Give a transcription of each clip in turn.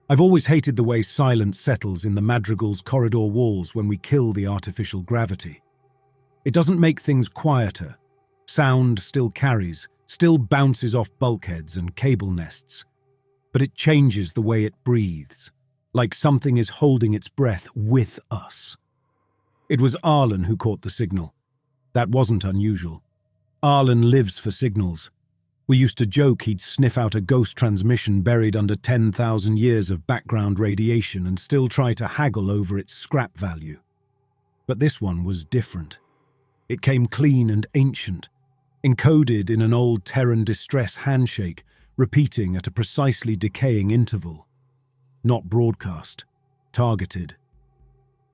I've always hated the way silence settles in the Madrigal's corridor walls when we kill the artificial gravity. It doesn't make things quieter. Sound still carries, still bounces off bulkheads and cable nests. But it changes the way it breathes, like something is holding its breath with us. It was Arlen who caught the signal. That wasn't unusual. Arlen lives for signals. We used to joke he'd sniff out a ghost transmission buried under 10,000 years of background radiation and still try to haggle over its scrap value. But this one was different. It came clean and ancient, encoded in an old Terran distress handshake, repeating at a precisely decaying interval. Not broadcast, targeted.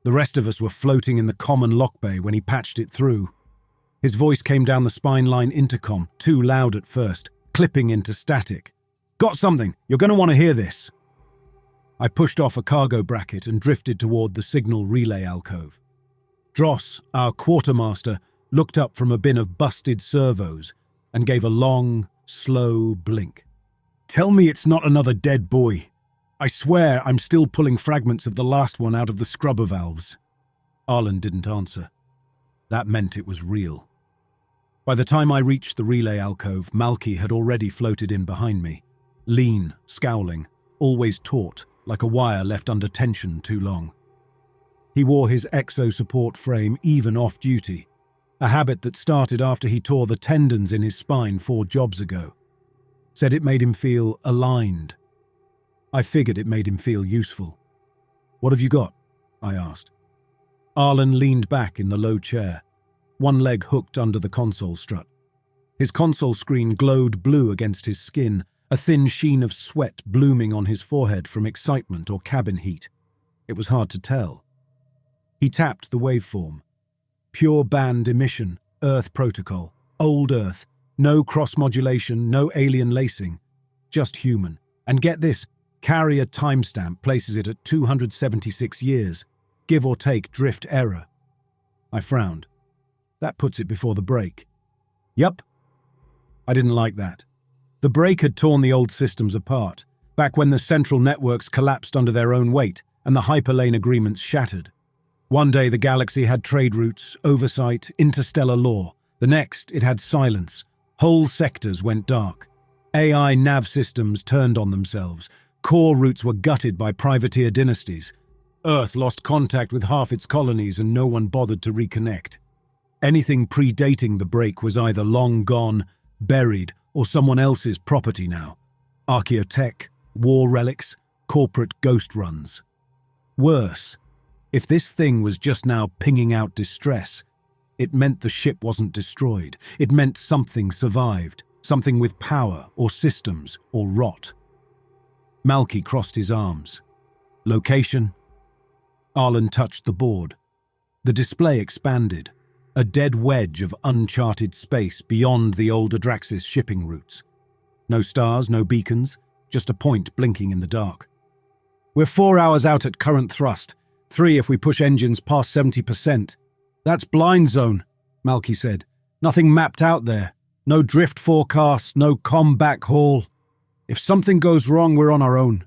The rest of us were floating in the common lock bay when he patched it through. His voice came down the spine-line intercom, too loud at first, clipping into static. "Got something! You're going to want to hear this!" I pushed off a cargo bracket and drifted toward the signal relay alcove. Dross, our quartermaster, looked up from a bin of busted servos and gave a long, slow blink. "Tell me it's not another dead boy. I swear I'm still pulling fragments of the last one out of the scrubber valves." Arlen didn't answer. That meant it was real. By the time I reached the relay alcove, Malky had already floated in behind me. Lean, scowling, always taut, like a wire left under tension too long. He wore his exo-support frame even off-duty, a habit that started after he tore the tendons in his spine 4 jobs ago. Said it made him feel aligned. I figured it made him feel useful. "What have you got?" I asked. Arlen leaned back in the low chair, one leg hooked under the console strut. His console screen glowed blue against his skin, a thin sheen of sweat blooming on his forehead from excitement or cabin heat. It was hard to tell. He tapped the waveform. Pure band emission, Earth protocol, old Earth, no cross-modulation, no alien lacing, just human. And get this, carrier timestamp places it at 276 years, give or take drift error. I frowned. That puts it before the break. Yup. I didn't like that. The break had torn the old systems apart, back when the central networks collapsed under their own weight and the hyperlane agreements shattered. One day the galaxy had trade routes, oversight, interstellar law. The next, it had silence. Whole sectors went dark. AI nav systems turned on themselves. Core routes were gutted by privateer dynasties. Earth lost contact with half its colonies and no one bothered to reconnect. Anything predating the break was either long gone, buried, or someone else's property now. Archaeotech, war relics, corporate ghost runs. Worse, if this thing was just now pinging out distress, it meant the ship wasn't destroyed. It meant something survived, something with power or systems or rot. Malky crossed his arms. Location? Arlen touched the board. The display expanded, a dead wedge of uncharted space beyond the old Adraxis shipping routes. No stars, no beacons, just a point blinking in the dark. "We're 4 hours out at current thrust, 3 if we push engines past 70%. "That's blind zone," Malky said. "Nothing mapped out there. No drift forecasts, no comm backhaul. If something goes wrong, we're on our own."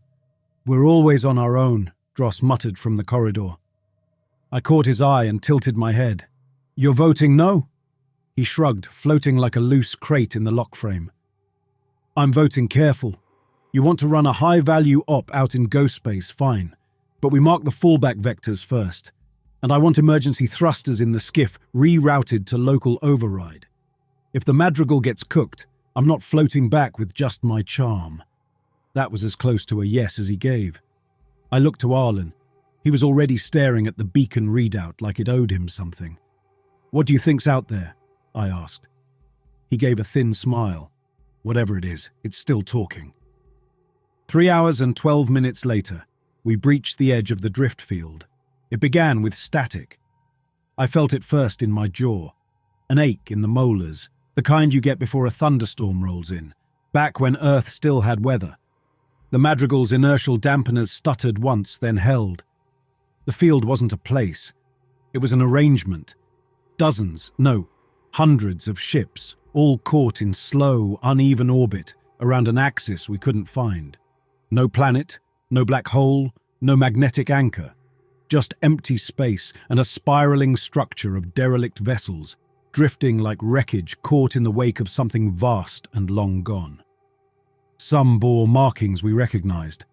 "We're always on our own," Dross muttered from the corridor. I caught his eye and tilted my head. "You're voting no?" He shrugged, floating like a loose crate in the lock frame. "I'm voting careful. You want to run a high-value op out in ghost space, fine. But we mark the fallback vectors first. And I want emergency thrusters in the skiff rerouted to local override. If the Madrigal gets cooked, I'm not floating back with just my charm." That was as close to a yes as he gave. I looked to Arlen. He was already staring at the beacon readout like it owed him something. "What do you think's out there?" I asked. He gave a thin smile. "Whatever it is, it's still talking." 3 hours and 12 minutes later, we breached the edge of the drift field. It began with static. I felt it first in my jaw, an ache in the molars, the kind you get before a thunderstorm rolls in, back when Earth still had weather. The Madrigal's inertial dampeners stuttered once, then held. The field wasn't a place. It was an arrangement. Dozens, no, hundreds of ships, all caught in slow, uneven orbit around an axis we couldn't find. No planet, No black hole, no magnetic anchor. Just empty space and a spiraling structure of derelict vessels, drifting like wreckage caught in the wake of something vast and long gone. Some bore markings we recognized.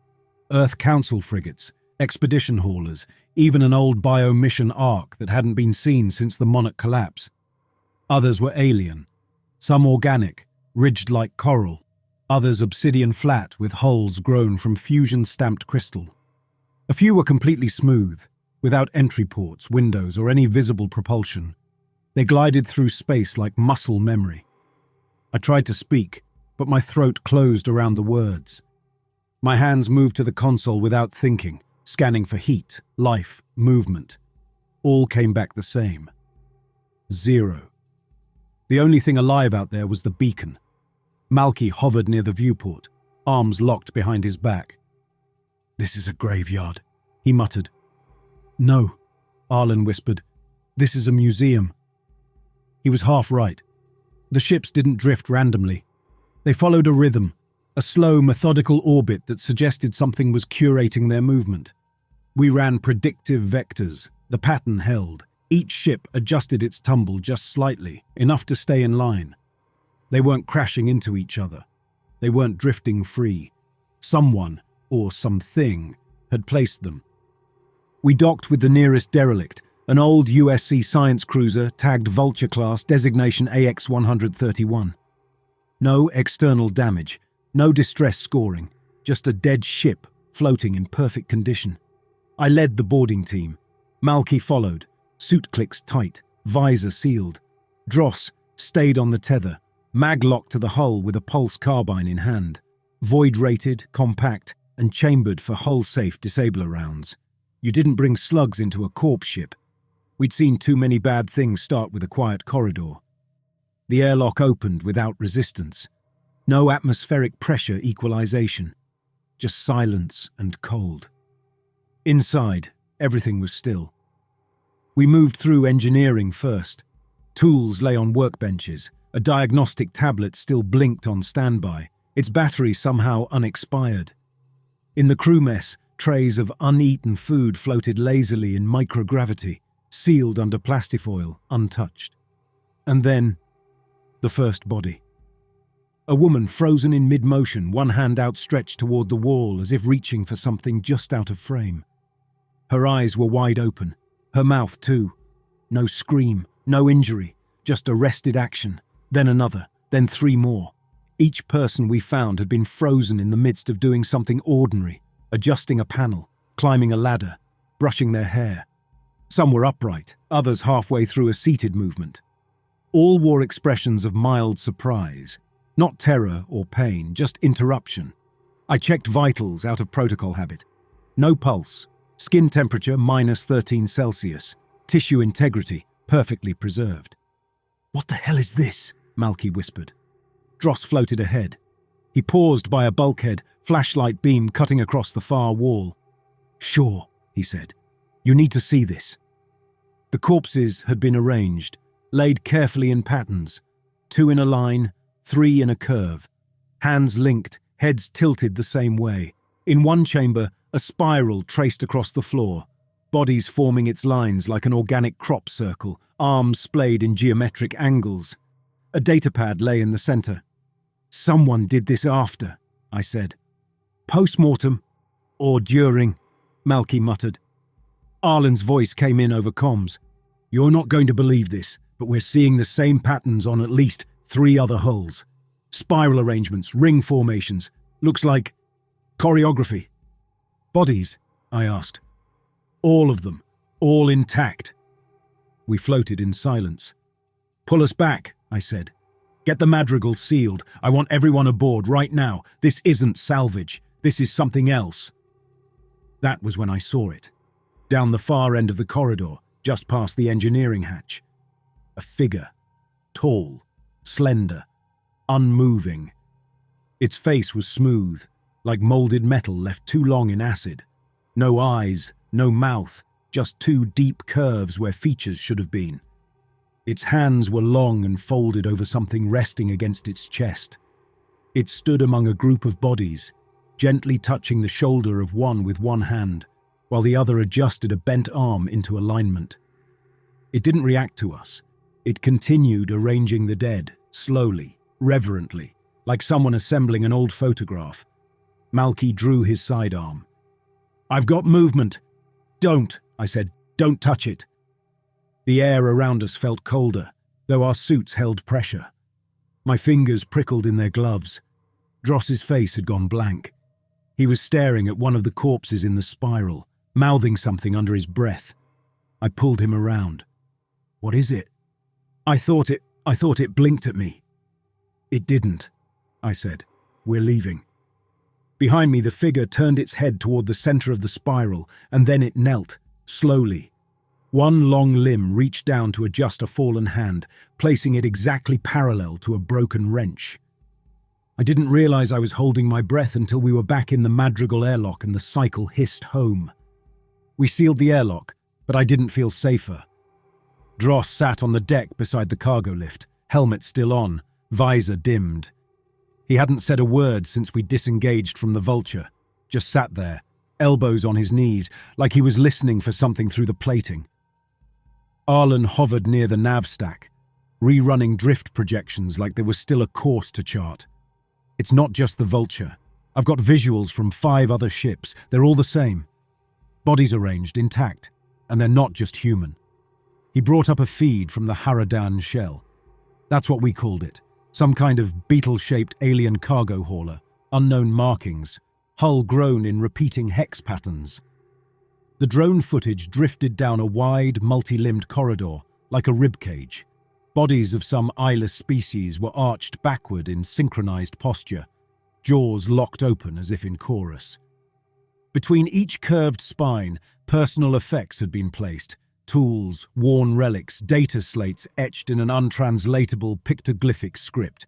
Earth Council frigates, expedition haulers, even an old bio-mission ark that hadn't been seen since the Monarch collapse. Others were alien, some organic, ridged like coral, others obsidian flat with hulls grown from fusion-stamped crystal. A few were completely smooth, without entry ports, windows, or any visible propulsion. They glided through space like muscle memory. I tried to speak, but my throat closed around the words. My hands moved to the console without thinking, scanning for heat, life, movement. All came back the same. 0. The only thing alive out there was the beacon. Malky hovered near the viewport, arms locked behind his back. "This is a graveyard," he muttered. "No," Arlen whispered. "This is a museum." He was half right. The ships didn't drift randomly. They followed a rhythm, a slow, methodical orbit that suggested something was curating their movement. We ran predictive vectors. The pattern held. Each ship adjusted its tumble just slightly, enough to stay in line. They weren't crashing into each other. They weren't drifting free. Someone, or something, had placed them. We docked with the nearest derelict, an old USC science cruiser tagged Vulture class, designation AX-131. No external damage, no distress scoring, just a dead ship floating in perfect condition. I led the boarding team. Malky followed, suit clicks tight, visor sealed. Dross stayed on the tether, mag locked to the hull with a pulse carbine in hand. Void-rated, compact, and chambered for hull-safe disabler rounds. You didn't bring slugs into a corpse ship. We'd seen too many bad things start with a quiet corridor. The airlock opened without resistance. No atmospheric pressure equalization. Just silence and cold. Inside, everything was still. We moved through engineering first. Tools lay on workbenches. A diagnostic tablet still blinked on standby, its battery somehow unexpired. In the crew mess, trays of uneaten food floated lazily in microgravity, sealed under plastifoil, untouched. And then, the first body. A woman frozen in mid-motion, one hand outstretched toward the wall as if reaching for something just out of frame. Her eyes were wide open, her mouth too. No scream, no injury, just arrested action. Then another, then 3 more. Each person we found had been frozen in the midst of doing something ordinary, adjusting a panel, climbing a ladder, brushing their hair. Some were upright, others halfway through a seated movement. All wore expressions of mild surprise, not terror or pain, just interruption. I checked vitals out of protocol habit. No pulse, skin temperature -13 Celsius, tissue integrity perfectly preserved. "What the hell is this?" Malky whispered. Dross floated ahead. He paused by a bulkhead, flashlight beam cutting across the far wall. "Sure," he said. "You need to see this." The corpses had been arranged, laid carefully in patterns, 2 in a line, 3 in a curve. Hands linked, heads tilted the same way. In one chamber, a spiral traced across the floor, bodies forming its lines like an organic crop circle, arms splayed in geometric angles. A datapad lay in the center. "Someone did this after," I said. "Post-mortem, or during," Malky muttered. Arlen's voice came in over comms. "You're not going to believe this, but we're seeing the same patterns on at least 3 other hulls. Spiral arrangements, ring formations. Looks like choreography." "Bodies?" I asked. "All of them. All intact." We floated in silence. "Pull us back," I said. "Get the madrigal sealed. I want everyone aboard right now. This isn't salvage. This is something else." That was when I saw it. Down the far end of the corridor, just past the engineering hatch. A figure. Tall, slender, unmoving. Its face was smooth, like molded metal left too long in acid. No eyes, no mouth, just 2 deep curves where features should have been. Its hands were long and folded over something resting against its chest. It stood among a group of bodies, gently touching the shoulder of one with one hand, while the other adjusted a bent arm into alignment. It didn't react to us. It continued arranging the dead, slowly, reverently, like someone assembling an old photograph. Malky drew his sidearm. "I've got movement." "Don't," I said. "Don't touch it." The air around us felt colder, though our suits held pressure. My fingers prickled in their gloves. Dross's face had gone blank. He was staring at one of the corpses in the spiral, mouthing something under his breath. I pulled him around. "What is it?" I thought it blinked at me." "It didn't," I said. "We're leaving." Behind me, the figure turned its head toward the center of the spiral, and then it knelt, slowly. One long limb reached down to adjust a fallen hand, placing it exactly parallel to a broken wrench. I didn't realize I was holding my breath until we were back in the Madrigal airlock and the cycle hissed home. We sealed the airlock, but I didn't feel safer. Dross sat on the deck beside the cargo lift, helmet still on, visor dimmed. He hadn't said a word since we disengaged from the Vulture, just sat there, elbows on his knees, like he was listening for something through the plating. Arlen hovered near the nav stack, rerunning drift projections like there was still a course to chart. "It's not just the Vulture. I've got visuals from 5 other ships. They're all the same. Bodies arranged, intact, and they're not just human." He brought up a feed from the Haradan shell. That's what we called it. Some kind of beetle-shaped alien cargo hauler, unknown markings, hull grown in repeating hex patterns. The drone footage drifted down a wide, multi-limbed corridor, like a ribcage. Bodies of some eyeless species were arched backward in synchronized posture, jaws locked open as if in chorus. Between each curved spine, personal effects had been placed. Tools, worn relics, data slates etched in an untranslatable pictoglyphic script.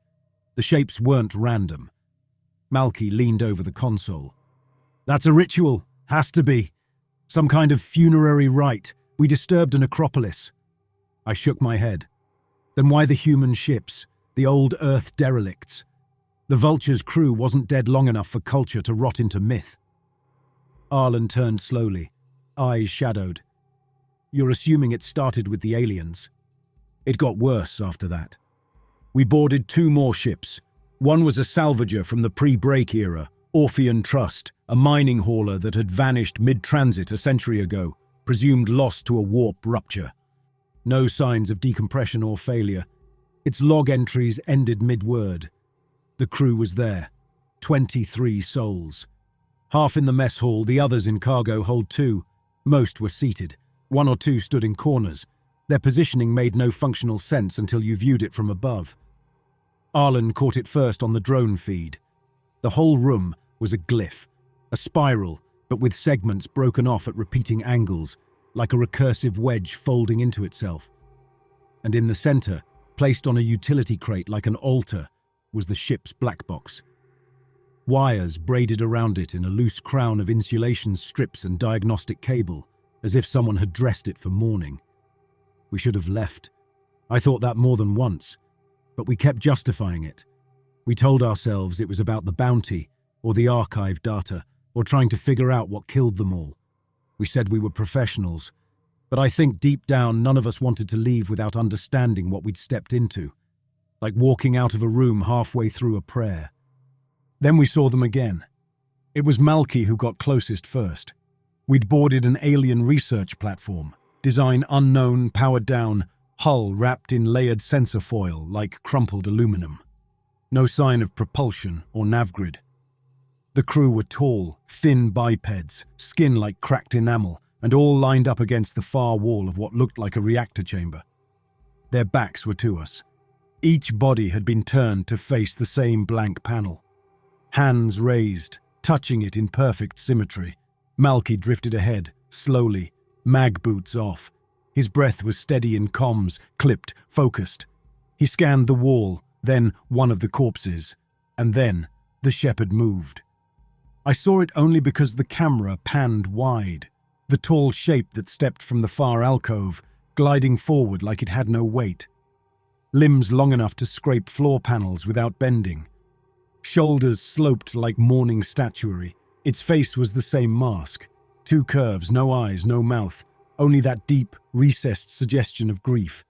The shapes weren't random. Malky leaned over the console. "That's a ritual. Has to be. Some kind of funerary rite. We disturbed a necropolis." I shook my head. "Then why the human ships? The old Earth derelicts? The Vulture's crew wasn't dead long enough for culture to rot into myth." Arlen turned slowly, eyes shadowed. "You're assuming it started with the aliens." "It got worse after that. We boarded 2 more ships. One was a salvager from the pre-break era, Orphean Trust, a mining hauler that had vanished mid-transit a century ago, presumed lost to a warp rupture. No signs of decompression or failure. Its log entries ended mid-word. The crew was there. 23 souls. Half in the mess hall, the others in cargo hold 2. Most were seated. 1 or 2 stood in corners. Their positioning made no functional sense until you viewed it from above. Arlen caught it first on the drone feed. The whole room was a glyph, a spiral, but with segments broken off at repeating angles, like a recursive wedge folding into itself. And in the center, placed on a utility crate like an altar, was the ship's black box. Wires braided around it in a loose crown of insulation strips and diagnostic cable, as if someone had dressed it for mourning. We should have left. I thought that more than once, but we kept justifying it. We told ourselves it was about the bounty, or the archive data, or trying to figure out what killed them all. We said we were professionals, but I think deep down none of us wanted to leave without understanding what we'd stepped into, like walking out of a room halfway through a prayer. Then we saw them again. It was Malky who got closest first. We'd boarded an alien research platform, design unknown, powered down, hull wrapped in layered sensor foil like crumpled aluminum. No sign of propulsion or navgrid. The crew were tall, thin bipeds, skin like cracked enamel, and all lined up against the far wall of what looked like a reactor chamber. Their backs were to us. Each body had been turned to face the same blank panel. Hands raised, touching it in perfect symmetry. Malky drifted ahead, slowly, mag boots off. His breath was steady in comms, clipped, focused. He scanned the wall, then one of the corpses, and then the shepherd moved. I saw it only because the camera panned wide, the tall shape that stepped from the far alcove, gliding forward like it had no weight. Limbs long enough to scrape floor panels without bending. Shoulders sloped like mourning statuary. Its face was the same mask. 2 curves, no eyes, no mouth, only that deep, recessed suggestion of grief.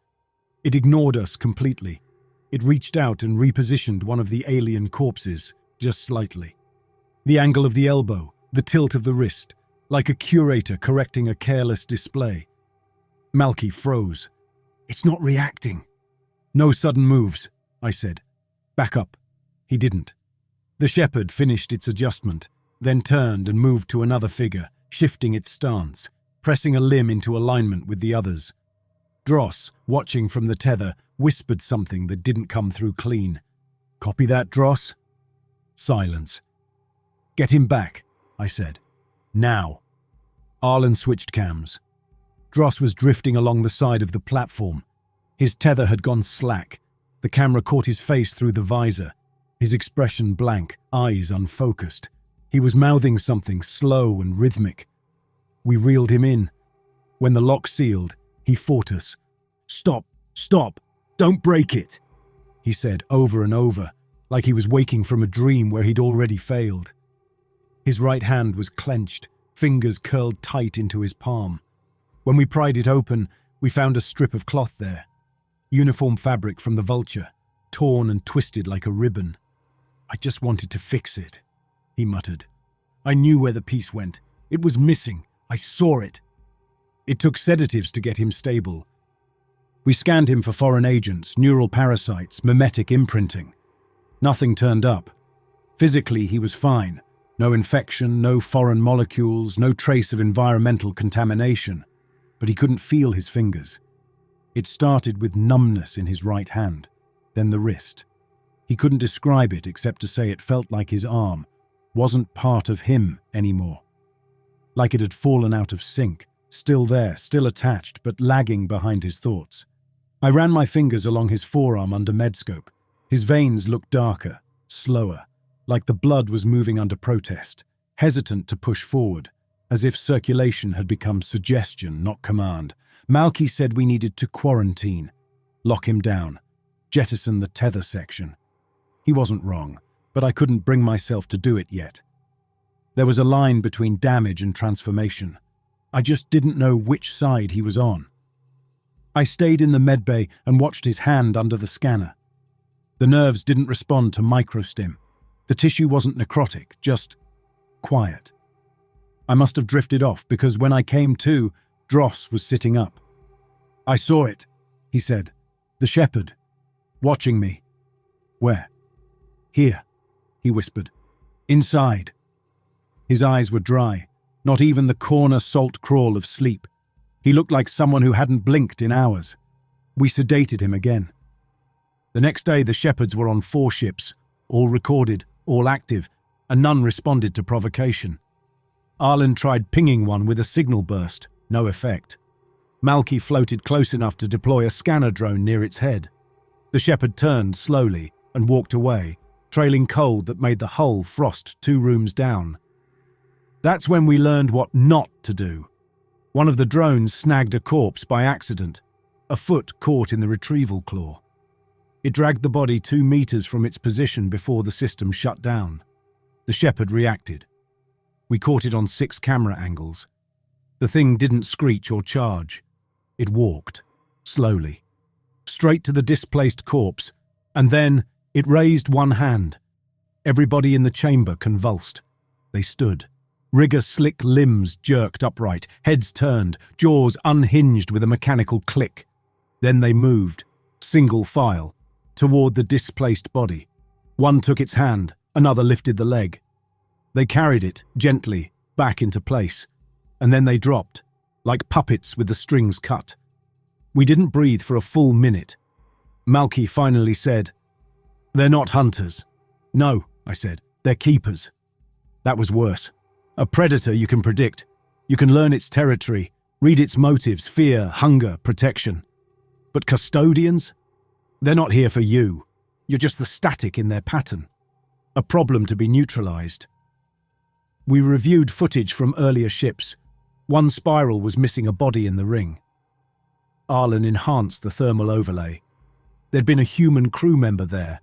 It ignored us completely. It reached out and repositioned one of the alien corpses, just slightly. The angle of the elbow, the tilt of the wrist, like a curator correcting a careless display. Malky froze. "It's not reacting." "No sudden moves," I said. "Back up." He didn't. The shepherd finished its adjustment, then turned and moved to another figure, shifting its stance, pressing a limb into alignment with the others. Dross, watching from the tether, whispered something that didn't come through clean. "Copy that, Dross?" Silence. "Get him back," I said. "Now." Arlen switched cams. Dross was drifting along the side of the platform. His tether had gone slack. The camera caught his face through the visor, his expression blank, eyes unfocused. He was mouthing something slow and rhythmic. We reeled him in. When the lock sealed, he fought us. "Stop, stop, don't break it," he said over and over, like he was waking from a dream where he'd already failed. His right hand was clenched, fingers curled tight into his palm. When we pried it open, we found a strip of cloth there. Uniform fabric from the Vulture, torn and twisted like a ribbon. "I just wanted to fix it," he muttered. "I knew where the piece went. It was missing. I saw it." It took sedatives to get him stable. We scanned him for foreign agents, neural parasites, mimetic imprinting. Nothing turned up. Physically, he was fine. No infection, no foreign molecules, no trace of environmental contamination. But he couldn't feel his fingers. It started with numbness in his right hand, then the wrist. He couldn't describe it except to say it felt like his arm wasn't part of him anymore. Like it had fallen out of sync, still there, still attached, but lagging behind his thoughts. I ran my fingers along his forearm under Medscope. His veins looked darker, slower, like the blood was moving under protest, hesitant to push forward, as if circulation had become suggestion, not command. Malky said we needed to quarantine, lock him down, jettison the tether section. He wasn't wrong, but I couldn't bring myself to do it yet. There was a line between damage and transformation. I just didn't know which side he was on. I stayed in the medbay and watched his hand under the scanner. The nerves didn't respond to microstim. The tissue wasn't necrotic, just quiet. I must have drifted off because when I came to, Dross was sitting up. "I saw it," he said. "The shepherd. Watching me." "Where?" "Here," he whispered. "Inside." His eyes were dry, not even the corner salt crawl of sleep. He looked like someone who hadn't blinked in hours. We sedated him again. The next day the shepherds were on 4 ships, all recorded, all active, and none responded to provocation. Arlen tried pinging one with a signal burst, no effect. Malky floated close enough to deploy a scanner drone near its head. The shepherd turned slowly and walked away, trailing cold that made the hull frost 2 rooms down. That's when we learned what not to do. One of the drones snagged a corpse by accident, a foot caught in the retrieval claw. It dragged the body 2 meters from its position before the system shut down. The shepherd reacted. We caught it on 6 camera angles. The thing didn't screech or charge. It walked, slowly, straight to the displaced corpse, and then it raised one hand. Everybody in the chamber convulsed. They stood. Rigger slick limbs jerked upright, heads turned, jaws unhinged with a mechanical click. Then they moved, single file, toward the displaced body. One took its hand, another lifted the leg. They carried it, gently, back into place, and then they dropped, like puppets with the strings cut. We didn't breathe for a full minute. Malky finally said, "They're not hunters." "No," I said, "they're keepers." That was worse. A predator you can predict. You can learn its territory, read its motives, fear, hunger, protection. But custodians? They're not here for you. You're just the static in their pattern. A problem to be neutralized. We reviewed footage from earlier ships. One spiral was missing a body in the ring. Arlen enhanced the thermal overlay. There'd been a human crew member there.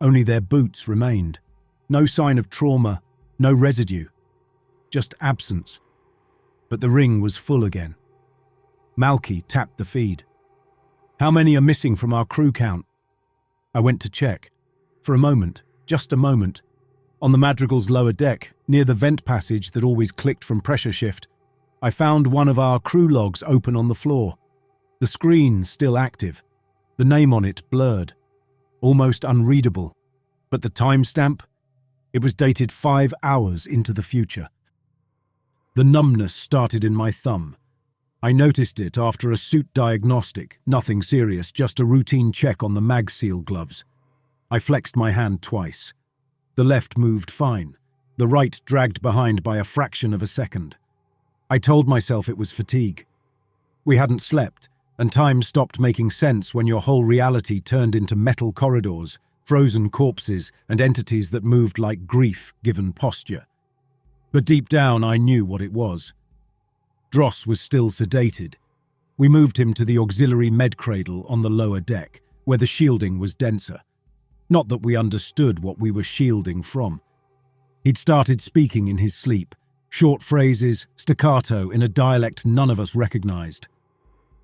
Only their boots remained. No sign of trauma, no residue, just absence. But the ring was full again. Malky tapped the feed. "How many are missing from our crew count?" I went to check. For a moment, just a moment, on the Madrigal's lower deck, near the vent passage that always clicked from pressure shift, I found one of our crew logs open on the floor. The screen still active, the name on it blurred, almost unreadable. But the timestamp? It was dated 5 hours into the future. The numbness started in my thumb. I noticed it after a suit diagnostic, nothing serious, just a routine check on the mag seal gloves. I flexed my hand twice. The left moved fine, the right dragged behind by a fraction of a second. I told myself it was fatigue. We hadn't slept, and time stopped making sense when your whole reality turned into metal corridors, frozen corpses, and entities that moved like grief given posture. But deep down I knew what it was. Dross was still sedated. We moved him to the auxiliary med cradle on the lower deck, where the shielding was denser. Not that we understood what we were shielding from. He'd started speaking in his sleep, short phrases, staccato in a dialect none of us recognized.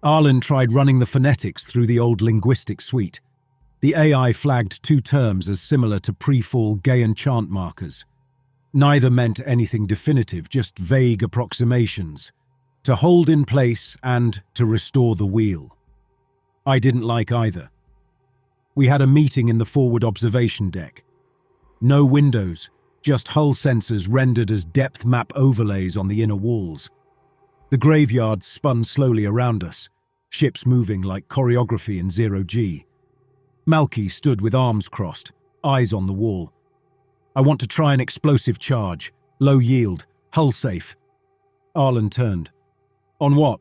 Arlen tried running the phonetics through the old linguistic suite. The AI flagged 2 terms as similar to pre-fall gay enchant markers. Neither meant anything definitive, just vague approximations. To hold in place and to restore the wheel. I didn't like either. We had a meeting in the forward observation deck. No windows, just hull sensors rendered as depth map overlays on the inner walls. The graveyard spun slowly around us, ships moving like choreography in 0G. Malky stood with arms crossed, eyes on the wall. "I want to try an explosive charge, low yield, hull safe." Arlen turned. "On what?"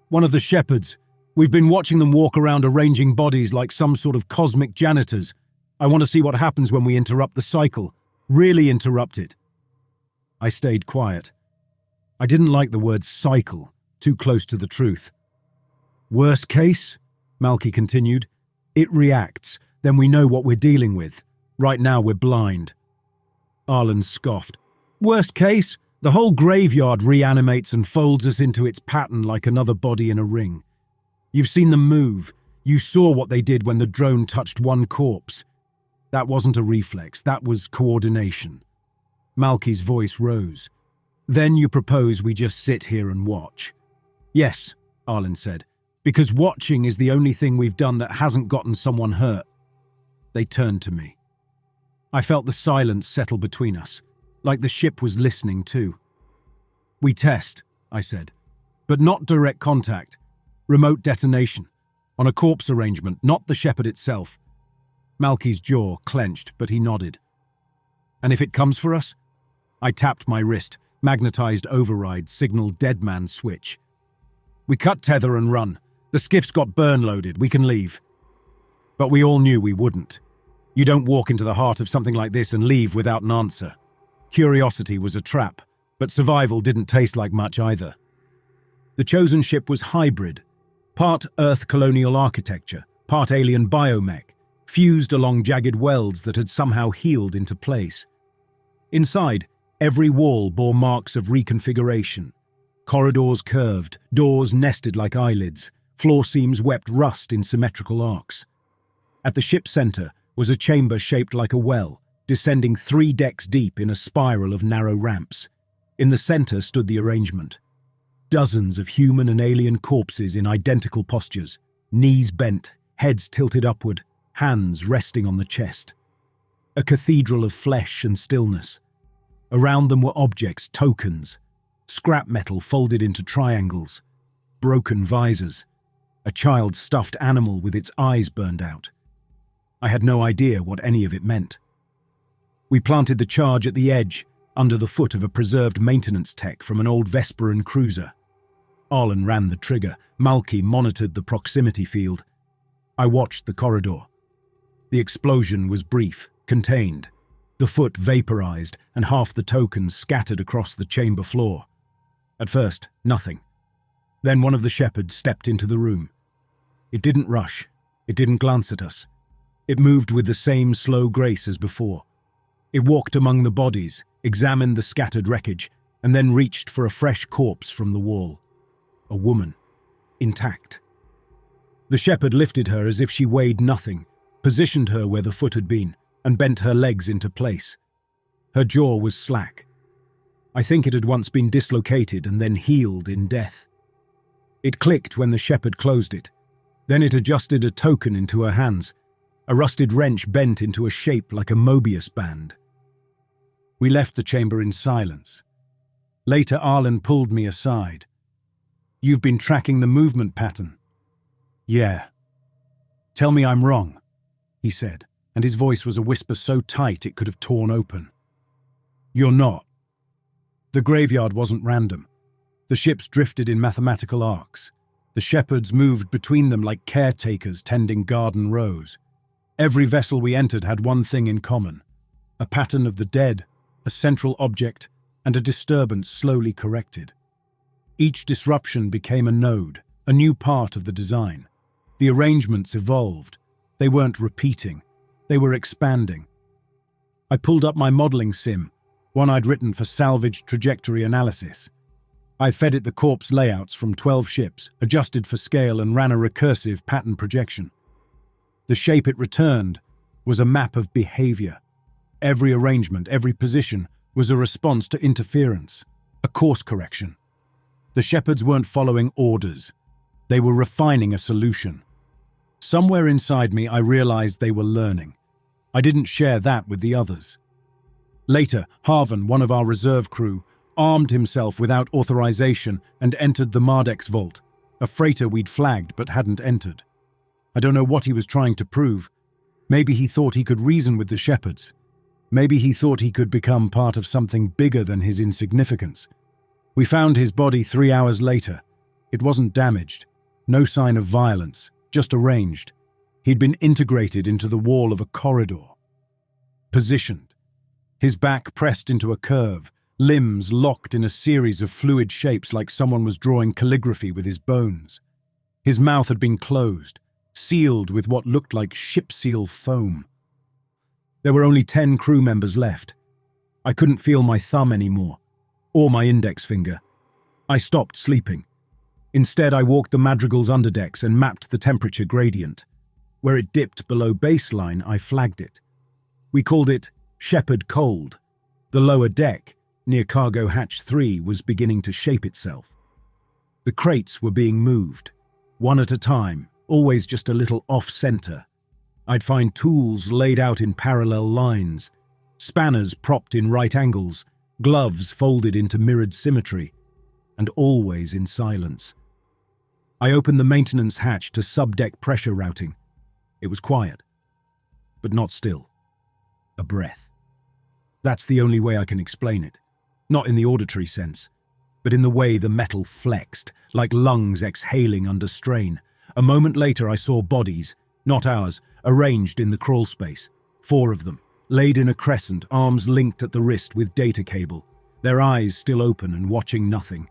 "One of the shepherds. We've been watching them walk around arranging bodies like some sort of cosmic janitors. I want to see what happens when we interrupt the cycle. Really interrupt it." I stayed quiet. I didn't like the word cycle, too close to the truth. "Worst case," Malky continued, "it reacts, then we know what we're dealing with. Right now we're blind." Arlen scoffed. "Worst case, the whole graveyard reanimates and folds us into its pattern like another body in a ring. You've seen them move. You saw what they did when the drone touched one corpse. That wasn't a reflex, that was coordination." Malky's voice rose. "Then you propose we just sit here and watch?" "Yes," Arlen said, "because watching is the only thing we've done that hasn't gotten someone hurt." They turned to me. I felt the silence settle between us, like the ship was listening too. "We test," I said, "but not direct contact. Remote detonation, on a corpse arrangement, not the shepherd itself." Malky's jaw clenched, but he nodded. "And if it comes for us?" I tapped my wrist, magnetized override, signal dead man switch. "We cut tether and run. The skiff's got burn loaded, we can leave." But we all knew we wouldn't. You don't walk into the heart of something like this and leave without an answer. Curiosity was a trap, but survival didn't taste like much either. The chosen ship was hybrid, part Earth colonial architecture, part alien biomech, fused along jagged welds that had somehow healed into place. Inside, every wall bore marks of reconfiguration. Corridors curved, doors nested like eyelids, floor seams wept rust in symmetrical arcs. At the ship's center was a chamber shaped like a well, descending 3 decks deep in a spiral of narrow ramps. In the center stood the arrangement. Dozens of human and alien corpses in identical postures, knees bent, heads tilted upward, hands resting on the chest. A cathedral of flesh and stillness. Around them were objects, tokens, scrap metal folded into triangles, broken visors, a child's stuffed animal with its eyes burned out. I had no idea what any of it meant. We planted the charge at the edge, under the foot of a preserved maintenance tech from an old Vesperan cruiser. Arlen ran the trigger. Malky monitored the proximity field. I watched the corridor. The explosion was brief, contained. The foot vaporized and half the tokens scattered across the chamber floor. At first, nothing. Then one of the shepherds stepped into the room. It didn't rush. It didn't glance at us. It moved with the same slow grace as before. It walked among the bodies, examined the scattered wreckage, and then reached for a fresh corpse from the wall. A woman, intact. The shepherd lifted her as if she weighed nothing, positioned her where the foot had been, and bent her legs into place. Her jaw was slack. I think it had once been dislocated and then healed in death. It clicked when the shepherd closed it. Then it adjusted a token into her hands. A rusted wrench bent into a shape like a Mobius band. We left the chamber in silence. Later, Arlen pulled me aside. "You've been tracking the movement pattern." "Yeah." "Tell me I'm wrong," he said, and his voice was a whisper so tight it could have torn open. "You're not. The graveyard wasn't random. The ships drifted in mathematical arcs. The shepherds moved between them like caretakers tending garden rows. Every vessel we entered had one thing in common: a pattern of the dead, a central object, and a disturbance slowly corrected. Each disruption became a node, a new part of the design. The arrangements evolved. They weren't repeating. They were expanding. I pulled up my modeling sim, one I'd written for salvage trajectory analysis. I fed it the corpse layouts from 12 ships, adjusted for scale, and ran a recursive pattern projection. The shape it returned was a map of behavior. Every arrangement, every position, was a response to interference, a course correction. The shepherds weren't following orders. They were refining a solution. Somewhere inside me, I realized they were learning. I didn't share that with the others. Later, Harvan, one of our reserve crew, armed himself without authorization and entered the Mardex vault, a freighter we'd flagged but hadn't entered. I don't know what he was trying to prove. Maybe he thought he could reason with the shepherds. Maybe he thought he could become part of something bigger than his insignificance. We found his body 3 hours later. It wasn't damaged. No sign of violence, just arranged. He'd been integrated into the wall of a corridor. Positioned. His back pressed into a curve, limbs locked in a series of fluid shapes like someone was drawing calligraphy with his bones. His mouth had been closed, sealed with what looked like ship seal foam. There were only 10 crew members left. I couldn't feel my thumb anymore, or my index finger. I stopped sleeping. Instead, I walked the Madrigal's underdecks and mapped the temperature gradient. Where it dipped below baseline, I flagged it. We called it Shepherd Cold. The lower deck, near Cargo Hatch 3, was beginning to shape itself. The crates were being moved, one at a time, always just a little off-center. I'd find tools laid out in parallel lines, spanners propped in right angles, gloves folded into mirrored symmetry, and always in silence. I opened the maintenance hatch to subdeck pressure routing. It was quiet, but not still. A breath. That's the only way I can explain it. Not in the auditory sense, but in the way the metal flexed, like lungs exhaling under strain. A moment later I saw bodies, not ours, arranged in the crawl space. 4 of them, laid in a crescent, arms linked at the wrist with data cable, their eyes still open and watching nothing.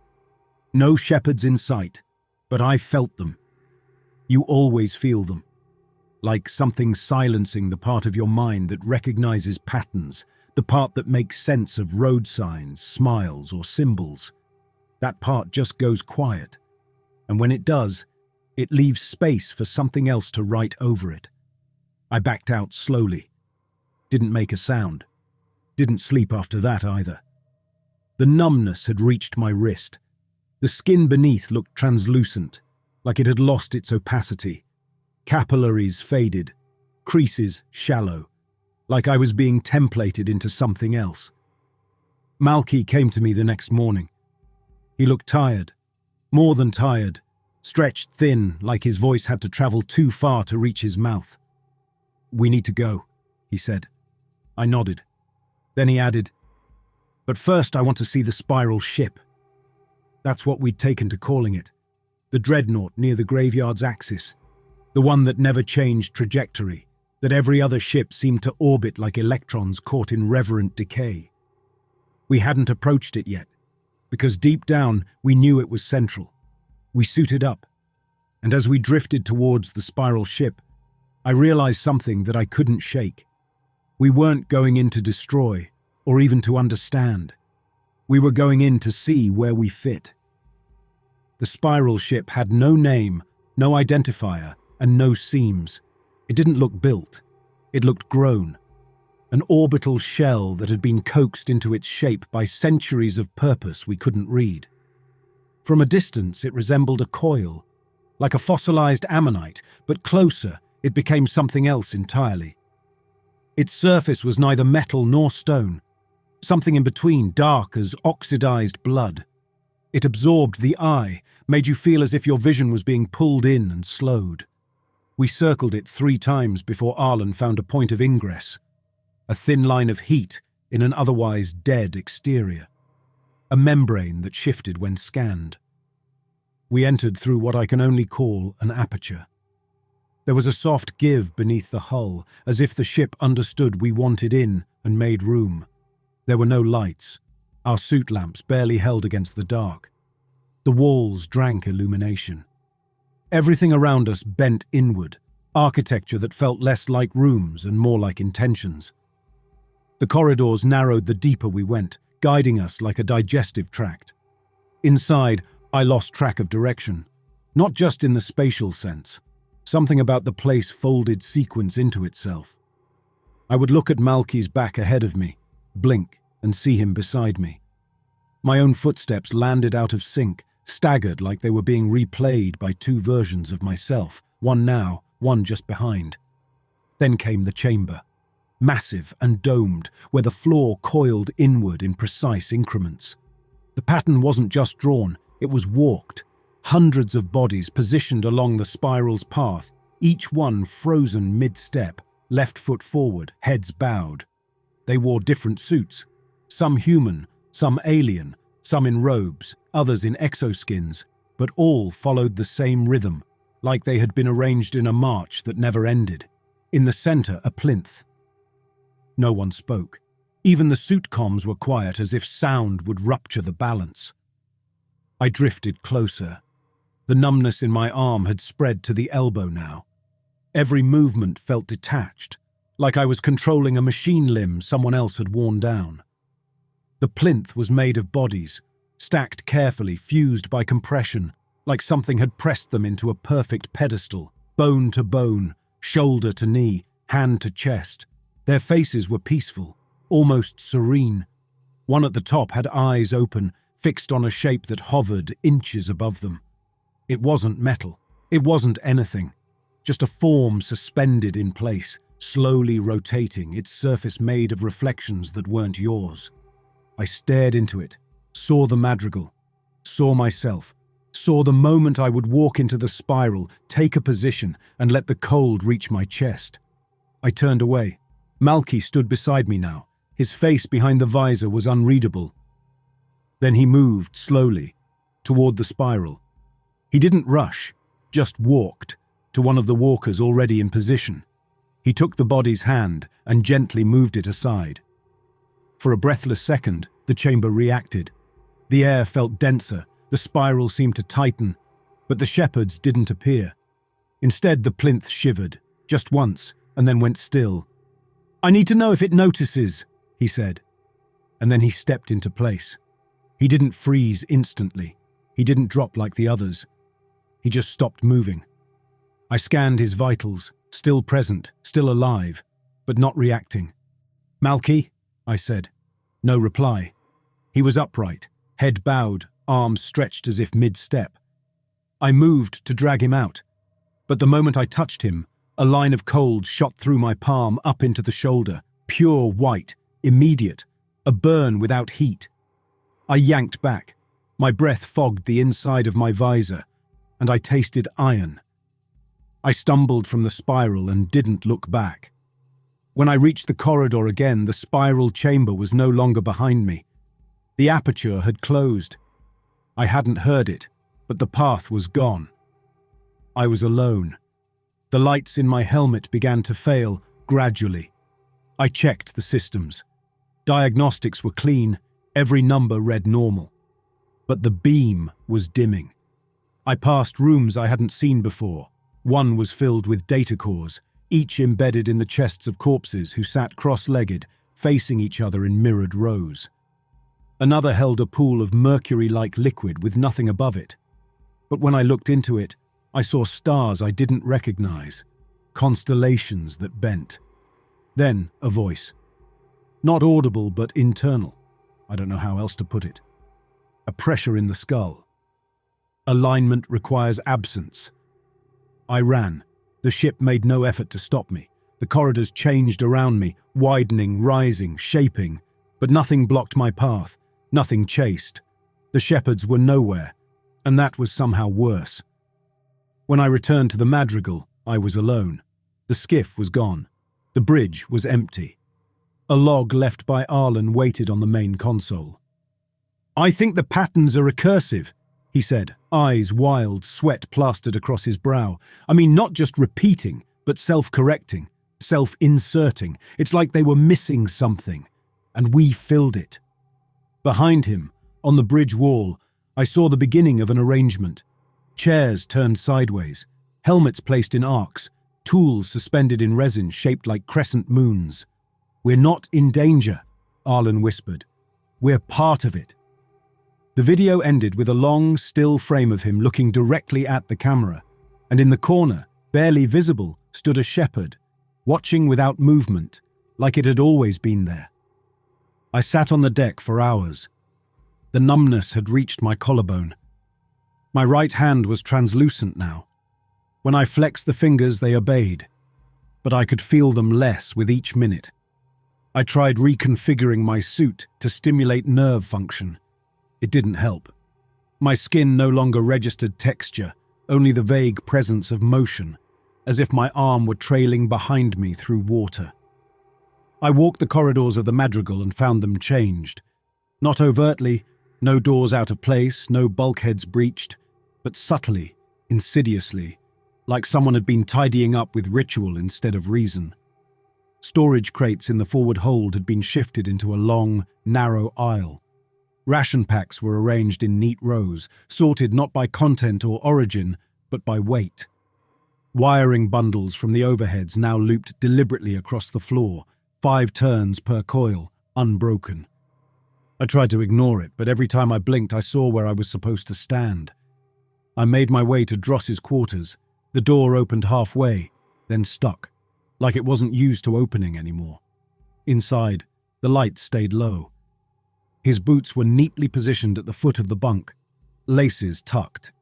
No shepherds in sight, but I felt them. You always feel them. Like something silencing the part of your mind that recognizes patterns, the part that makes sense of road signs, smiles, or symbols. That part just goes quiet. And when it does, it leaves space for something else to write over it. I backed out slowly. Didn't make a sound. Didn't sleep after that either. The numbness had reached my wrist. The skin beneath looked translucent, like it had lost its opacity. Capillaries faded, creases shallow, like I was being templated into something else. Malky came to me the next morning. He looked tired, more than tired, stretched thin, like his voice had to travel too far to reach his mouth. "We need to go," he said. I nodded. Then he added, "But first I want to see the spiral ship." That's what we'd taken to calling it. The dreadnought near the graveyard's axis. The one that never changed trajectory, that every other ship seemed to orbit like electrons caught in reverent decay. We hadn't approached it yet, because deep down we knew it was central. We suited up, and as we drifted towards the spiral ship, I realized something that I couldn't shake. We weren't going in to destroy, or even to understand. We were going in to see where we fit. The spiral ship had no name, no identifier, and no seams. It didn't look built. It looked grown. An orbital shell that had been coaxed into its shape by centuries of purpose we couldn't read. From a distance, it resembled a coil, like a fossilized ammonite, but closer, it became something else entirely. Its surface was neither metal nor stone, something in between, dark as oxidized blood. It absorbed the eye, made you feel as if your vision was being pulled in and slowed. We circled it 3 times before Arlen found a point of ingress, a thin line of heat in an otherwise dead exterior, a membrane that shifted when scanned. We entered through what I can only call an aperture. There was a soft give beneath the hull, as if the ship understood we wanted in and made room. There were no lights, our suit lamps barely held against the dark. The walls drank illumination. Everything around us bent inward, architecture that felt less like rooms and more like intentions. The corridors narrowed the deeper we went, guiding us like a digestive tract. Inside, I lost track of direction, not just in the spatial sense. Something about the place folded sequence into itself. I would look at Malky's back ahead of me, blink, and see him beside me. My own footsteps landed out of sync, staggered like they were being replayed by 2 versions of myself, one now, one just behind. Then came the chamber, massive and domed, where the floor coiled inward in precise increments. The pattern wasn't just drawn, it was walked. Hundreds of bodies positioned along the spiral's path, each one frozen mid-step, left foot forward, heads bowed. They wore different suits, some human, some alien, some in robes, others in exoskins, but all followed the same rhythm, like they had been arranged in a march that never ended. In the center, a plinth. No one spoke. Even the suit comms were quiet, as if sound would rupture the balance. I drifted closer. The numbness in my arm had spread to the elbow now. Every movement felt detached, like I was controlling a machine limb someone else had worn down. The plinth was made of bodies, stacked carefully, fused by compression, like something had pressed them into a perfect pedestal, bone to bone, shoulder to knee, hand to chest. Their faces were peaceful, almost serene. One at the top had eyes open, fixed on a shape that hovered inches above them. It wasn't metal. It wasn't anything. Just a form suspended in place, slowly rotating, its surface made of reflections that weren't yours. I stared into it, saw the madrigal, saw myself, saw the moment I would walk into the spiral, take a position, and let the cold reach my chest. I turned away. Malky stood beside me now. His face behind the visor was unreadable. Then he moved slowly toward the spiral. He didn't rush, just walked to one of the walkers already in position. He took the body's hand and gently moved it aside. For a breathless second, the chamber reacted. The air felt denser, the spiral seemed to tighten, but the shepherds didn't appear. Instead, the plinth shivered, just once, and then went still. "I need to know if it notices," he said. And then he stepped into place. He didn't freeze instantly. He didn't drop like the others. He just stopped moving. I scanned his vitals, still present, still alive, but not reacting. "Malky?" I said. No reply. He was upright, head bowed, arms stretched as if mid-step. I moved to drag him out, but the moment I touched him, a line of cold shot through my palm up into the shoulder, pure white, immediate, a burn without heat. I yanked back. My breath fogged the inside of my visor, and I tasted iron. I stumbled from the spiral and didn't look back. When I reached the corridor again, the spiral chamber was no longer behind me. The aperture had closed. I hadn't heard it, but the path was gone. I was alone. The lights in my helmet began to fail, gradually. I checked the systems. Diagnostics were clean, every number read normal. But the beam was dimming. I passed rooms I hadn't seen before. One was filled with data cores, each embedded in the chests of corpses who sat cross-legged, facing each other in mirrored rows. Another held a pool of mercury-like liquid with nothing above it. But when I looked into it, I saw stars I didn't recognize, constellations that bent. Then a voice. Not audible, but internal. I don't know how else to put it. A pressure in the skull. Alignment requires absence. I ran. The ship made no effort to stop me. The corridors changed around me, widening, rising, shaping, but nothing blocked my path, nothing chased. The shepherds were nowhere, and that was somehow worse. When I returned to the Madrigal, I was alone. The skiff was gone. The bridge was empty. A log left by Arlen waited on the main console. "I think the patterns are recursive," he said, eyes wild, sweat plastered across his brow. I mean, not just repeating, but self-correcting, self-inserting. It's like they were missing something, and we filled it. Behind him, on the bridge wall, I saw the beginning of an arrangement. Chairs turned sideways, helmets placed in arcs, tools suspended in resin shaped like crescent moons. "We're not in danger," Arlen whispered. "We're part of it." The video ended with a long, still frame of him looking directly at the camera, and in the corner, barely visible, stood a shepherd, watching without movement, like it had always been there. I sat on the deck for hours. The numbness had reached my collarbone. My right hand was translucent now. When I flexed the fingers, they obeyed, but I could feel them less with each minute. I tried reconfiguring my suit to stimulate nerve function. It didn't help. My skin no longer registered texture, only the vague presence of motion, as if my arm were trailing behind me through water. I walked the corridors of the Madrigal and found them changed. Not overtly, no doors out of place, no bulkheads breached, but subtly, insidiously, like someone had been tidying up with ritual instead of reason. Storage crates in the forward hold had been shifted into a long, narrow aisle. Ration packs were arranged in neat rows, sorted not by content or origin, but by weight. Wiring bundles from the overheads now looped deliberately across the floor, 5 turns per coil, unbroken. I tried to ignore it, but every time I blinked I saw where I was supposed to stand. I made my way to Dross's quarters. The door opened halfway, then stuck, like it wasn't used to opening anymore. Inside, the lights stayed low. His boots were neatly positioned at the foot of the bunk, laces tucked.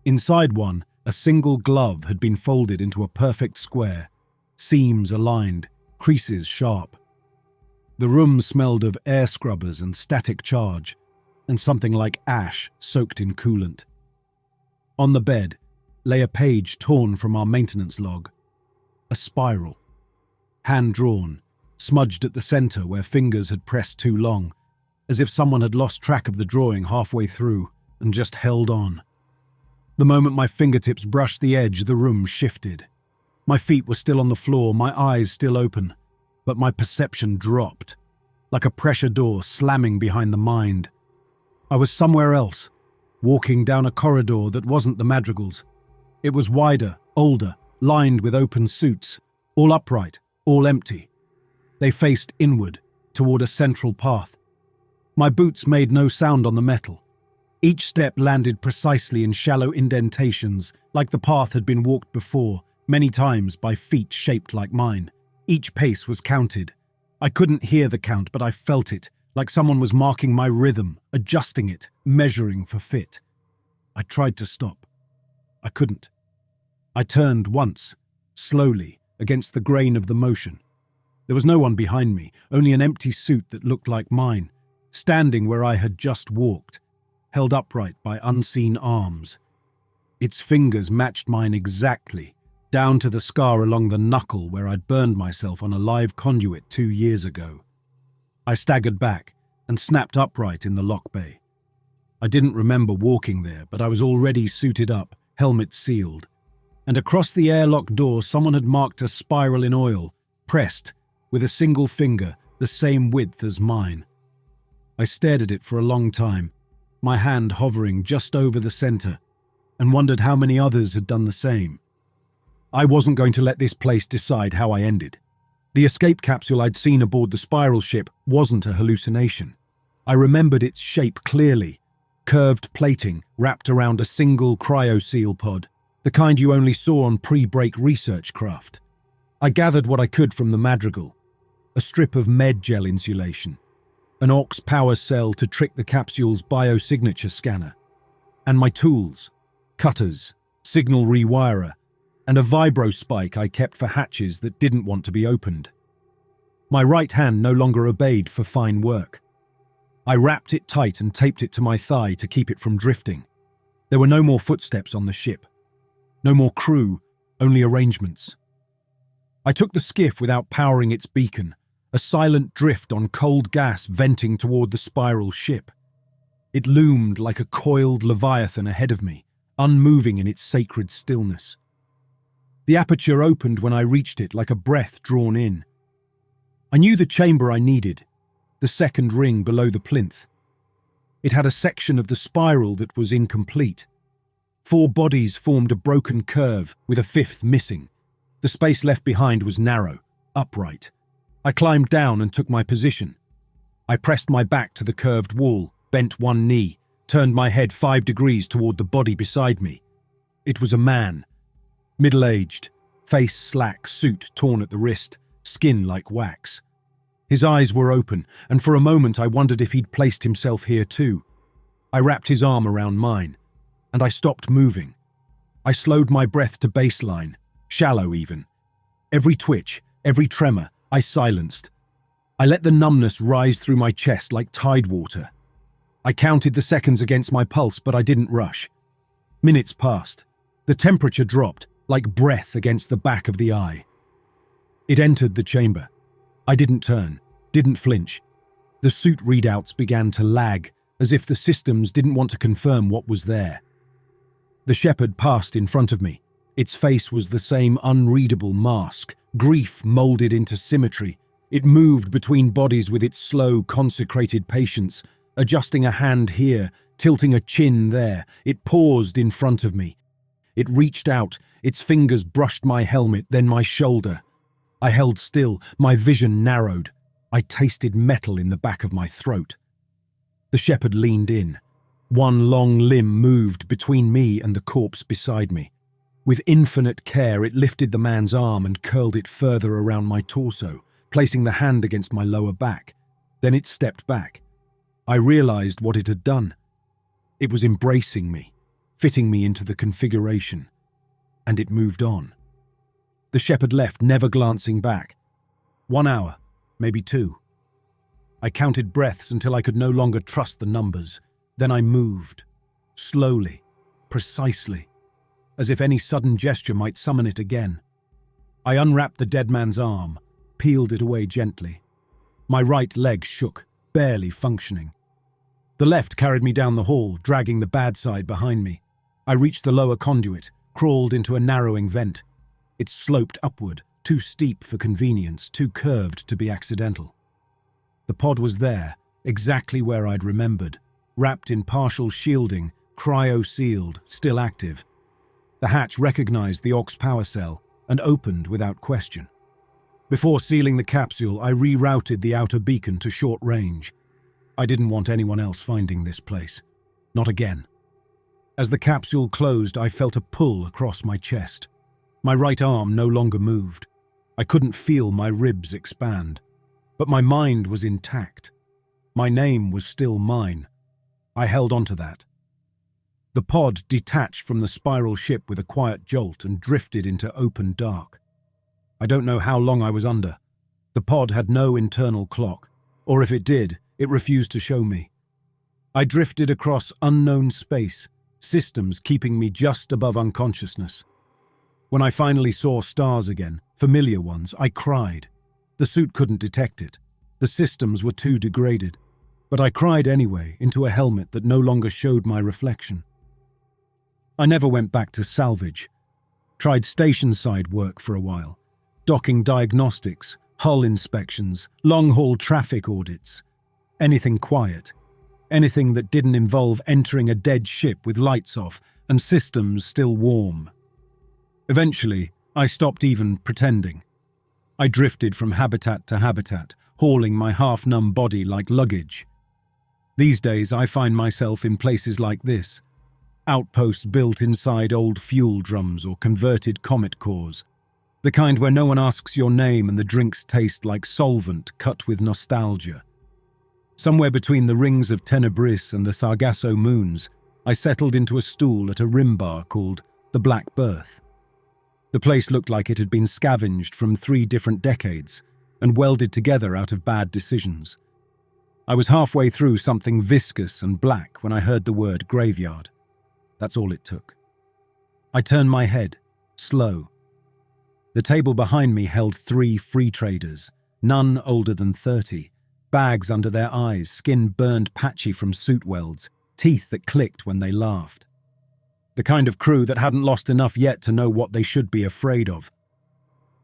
Inside one, a single glove had been folded into a perfect square, seams aligned, creases sharp. The room smelled of air scrubbers and static charge, and something like ash soaked in coolant. On the bed lay a page torn from our maintenance log. A spiral. Hand-drawn, smudged at the center where fingers had pressed too long, as if someone had lost track of the drawing halfway through and just held on. The moment my fingertips brushed the edge, the room shifted. My feet were still on the floor, my eyes still open, but my perception dropped, like a pressure door slamming behind the mind. I was somewhere else, walking down a corridor that wasn't the Madrigal's. It was wider, older, lined with open suits, all upright, all empty. They faced inward, toward a central path. My boots made no sound on the metal. Each step landed precisely in shallow indentations, like the path had been walked before, many times by feet shaped like mine. Each pace was counted. I couldn't hear the count, but I felt it, like someone was marking my rhythm, adjusting it, measuring for fit. I tried to stop. I couldn't. I turned once, slowly, against the grain of the motion. There was no one behind me, only an empty suit that looked like mine, standing where I had just walked, held upright by unseen arms. Its fingers matched mine exactly, down to the scar along the knuckle where I'd burned myself on a live conduit 2 years ago. I staggered back and snapped upright in the lock bay. I didn't remember walking there, but I was already suited up, helmet sealed. And across the airlock door someone had marked a spiral in oil, pressed, with a single finger, the same width as mine. I stared at it for a long time, my hand hovering just over the center, and wondered how many others had done the same. I wasn't going to let this place decide how I ended. The escape capsule I'd seen aboard the spiral ship wasn't a hallucination. I remembered its shape clearly. Curved plating wrapped around a single cryo-seal pod, the kind you only saw on pre-break research craft. I gathered what I could from the madrigal. A strip of med-gel insulation, an aux power cell to trick the capsule's biosignature scanner, and my tools, cutters, signal rewirer, and a vibro spike I kept for hatches that didn't want to be opened. My right hand no longer obeyed for fine work. I wrapped it tight and taped it to my thigh to keep it from drifting. There were no more footsteps on the ship. No more crew, only arrangements. I took the skiff without powering its beacon, a silent drift on cold gas venting toward the spiral ship. It loomed like a coiled leviathan ahead of me, unmoving in its sacred stillness. The aperture opened when I reached it like a breath drawn in. I knew the chamber I needed, the second ring below the plinth. It had a section of the spiral that was incomplete. 4 bodies formed a broken curve, with a 5th missing. The space left behind was narrow, upright. I climbed down and took my position. I pressed my back to the curved wall, bent one knee, turned my head 5 degrees toward the body beside me. It was a man. Middle-aged, face slack, suit torn at the wrist, skin like wax. His eyes were open, and for a moment I wondered if he'd placed himself here too. I wrapped his arm around mine, and I stopped moving. I slowed my breath to baseline, shallow even. Every twitch, every tremor, I silenced. I let the numbness rise through my chest like tide water. I counted the seconds against my pulse, but I didn't rush. Minutes passed. The temperature dropped, like breath against the back of the eye. It entered the chamber. I didn't turn, didn't flinch. The suit readouts began to lag, as if the systems didn't want to confirm what was there. The shepherd passed in front of me. Its face was the same unreadable mask, grief molded into symmetry. It moved between bodies with its slow, consecrated patience, adjusting a hand here, tilting a chin there. It paused in front of me. It reached out, its fingers brushed my helmet, then my shoulder. I held still, my vision narrowed. I tasted metal in the back of my throat. The shepherd leaned in. One long limb moved between me and the corpse beside me. With infinite care, it lifted the man's arm and curled it further around my torso, placing the hand against my lower back. Then it stepped back. I realized what it had done. It was embracing me, fitting me into the configuration. And it moved on. The shepherd left, never glancing back. 1 hour, maybe 2. I counted breaths until I could no longer trust the numbers. Then I moved, slowly, precisely, as if any sudden gesture might summon it again. I unwrapped the dead man's arm, peeled it away gently. My right leg shook, barely functioning. The left carried me down the hall, dragging the bad side behind me. I reached the lower conduit, crawled into a narrowing vent. It sloped upward, too steep for convenience, too curved to be accidental. The pod was there, exactly where I'd remembered, wrapped in partial shielding, cryo-sealed, still active. The hatch recognized the aux power cell and opened without question. Before sealing the capsule, I rerouted the outer beacon to short range. I didn't want anyone else finding this place. Not again. As the capsule closed, I felt a pull across my chest. My right arm no longer moved. I couldn't feel my ribs expand. But my mind was intact. My name was still mine. I held on to that. The pod detached from the spiral ship with a quiet jolt and drifted into open dark. I don't know how long I was under. The pod had no internal clock, or if it did, it refused to show me. I drifted across unknown space, systems keeping me just above unconsciousness. When I finally saw stars again, familiar ones, I cried. The suit couldn't detect it. The systems were too degraded. But I cried anyway, into a helmet that no longer showed my reflection. I never went back to salvage. Tried station-side work for a while. Docking diagnostics, hull inspections, long-haul traffic audits. Anything quiet. Anything that didn't involve entering a dead ship with lights off and systems still warm. Eventually, I stopped even pretending. I drifted from habitat to habitat, hauling my half-numb body like luggage. These days, I find myself in places like this, outposts built inside old fuel drums or converted comet cores, the kind where no one asks your name and the drinks taste like solvent cut with nostalgia. Somewhere between the rings of Tenebris and the Sargasso moons, I settled into a stool at a rim bar called the Black Berth. The place looked like it had been scavenged from 3 different decades and welded together out of bad decisions. I was halfway through something viscous and black when I heard the word graveyard. That's all it took. I turned my head, slow. The table behind me held 3 free traders, none older than 30, bags under their eyes, skin burned patchy from suit welds, teeth that clicked when they laughed. The kind of crew that hadn't lost enough yet to know what they should be afraid of.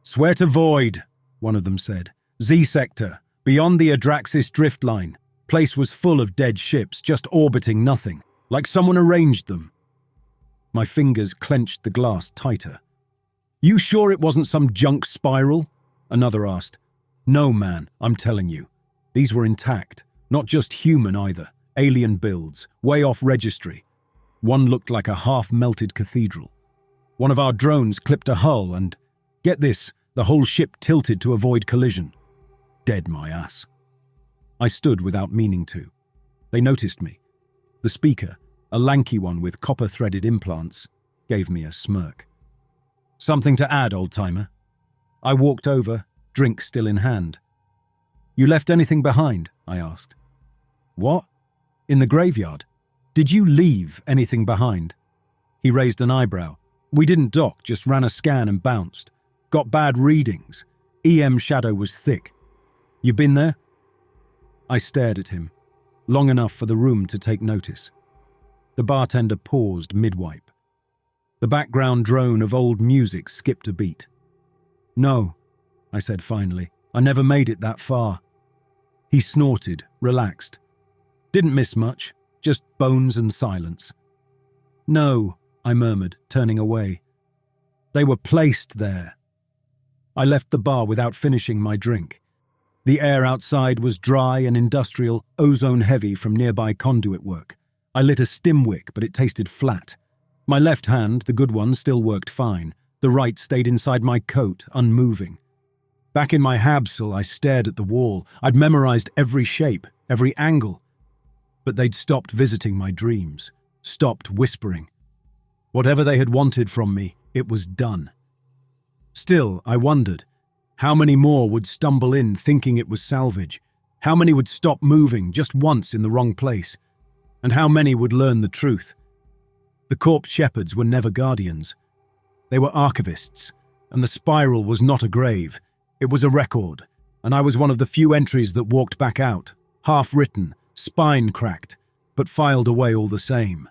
"Swear to void," one of them said. "Z-sector, beyond the Adraxis drift line. Place was full of dead ships, just orbiting nothing, like someone arranged them." My fingers clenched the glass tighter. "You sure it wasn't some junk spiral?" another asked. "No, man, I'm telling you. These were intact, not just human either. Alien builds, way off registry. One looked like a half-melted cathedral. One of our drones clipped a hull and, get this, the whole ship tilted to avoid collision. Dead my ass." I stood without meaning to. They noticed me. The speaker, a lanky one with copper-threaded implants, gave me a smirk. "Something to add, old-timer?" I walked over, drink still in hand. "You left anything behind?" I asked. "What? In the graveyard? Did you leave anything behind?" He raised an eyebrow. "We didn't dock, just ran a scan and bounced. Got bad readings. EM shadow was thick. You've been there?" I stared at him, long enough for the room to take notice. The bartender paused mid-wipe. The background drone of old music skipped a beat. "No," I said finally. "I never made it that far." He snorted, relaxed. "Didn't miss much, just bones and silence." "No," I murmured, turning away. "They were placed there." I left the bar without finishing my drink. The air outside was dry and industrial, ozone-heavy from nearby conduit work. I lit a stim wick, but it tasted flat. My left hand, the good one, still worked fine. The right stayed inside my coat, unmoving. Back in my habsel, I stared at the wall. I'd memorized every shape, every angle. But they'd stopped visiting my dreams, stopped whispering. Whatever they had wanted from me, it was done. Still, I wondered, how many more would stumble in thinking it was salvage? How many would stop moving just once in the wrong place? And how many would learn the truth? The corpse shepherds were never guardians. They were archivists, and the spiral was not a grave. It was a record, and I was one of the few entries that walked back out, half-written, spine cracked, but filed away all the same.